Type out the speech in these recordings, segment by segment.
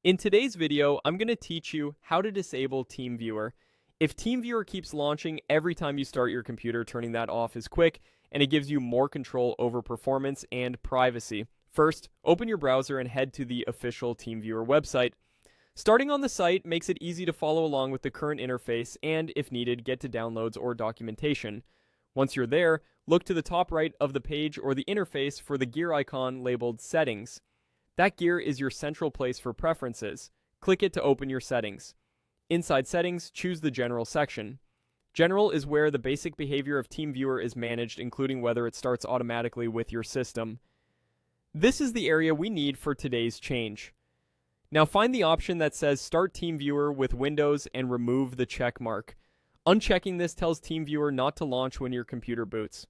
In today's video, I'm going to teach you how to disable TeamViewer. If TeamViewer keeps launching every time you start your computer, turning that off is quick, and it gives you more control over performance and privacy. First, open your browser and head to the official TeamViewer website. Starting on the site makes it easy to follow along with the current interface and, if needed, get to downloads or documentation. Once you're there, look to the top right of the page or the interface for the gear icon labeled Settings. That gear is your central place for preferences. Click it to open your settings. Inside Settings, choose the General section. General is where the basic behavior of TeamViewer is managed, including whether it starts automatically with your system. This is the area we need for today's change. Now find the option that says Start TeamViewer with Windows and remove the check mark. Unchecking this tells TeamViewer not to launch when your computer boots.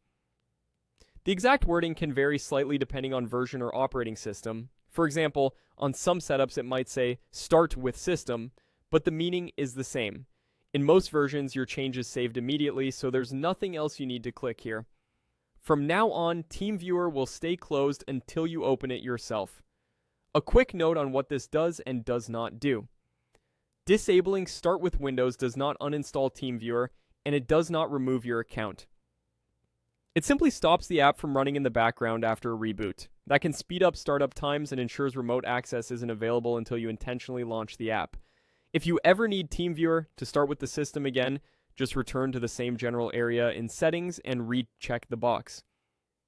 The exact wording can vary slightly depending on version or operating system. For example, on some setups it might say Start with System, but the meaning is the same. In most versions, your change is saved immediately, so there's nothing else you need to click here. From now on, TeamViewer will stay closed until you open it yourself. A quick note on what this does and does not do. Disabling Start with Windows does not uninstall TeamViewer, and it does not remove your account. It simply stops the app from running in the background after a reboot. That can speed up startup times and ensures remote access isn't available until you intentionally launch the app. If you ever need TeamViewer to start with the system again, just return to the same general area in Settings and recheck the box.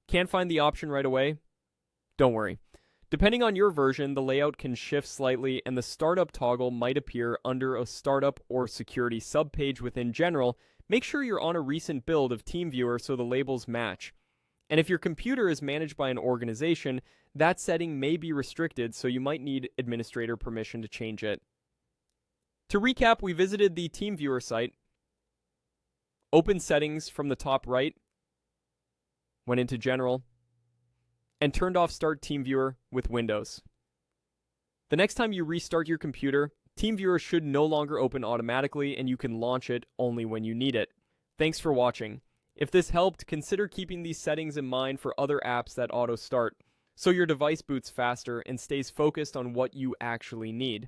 Can't find the option right away? Don't worry. Depending on your version, the layout can shift slightly and the startup toggle might appear under a startup or security subpage within General. Make sure you're on a recent build of TeamViewer so the labels match. And if your computer is managed by an organization, that setting may be restricted, so you might need administrator permission to change it. To recap, we visited the TeamViewer site, opened Settings from the top right, went into General, and turned off Start TeamViewer with Windows. The next time you restart your computer, TeamViewer should no longer open automatically and you can launch it only when you need it. Thanks for watching. If this helped, consider keeping these settings in mind for other apps that auto-start, so your device boots faster and stays focused on what you actually need.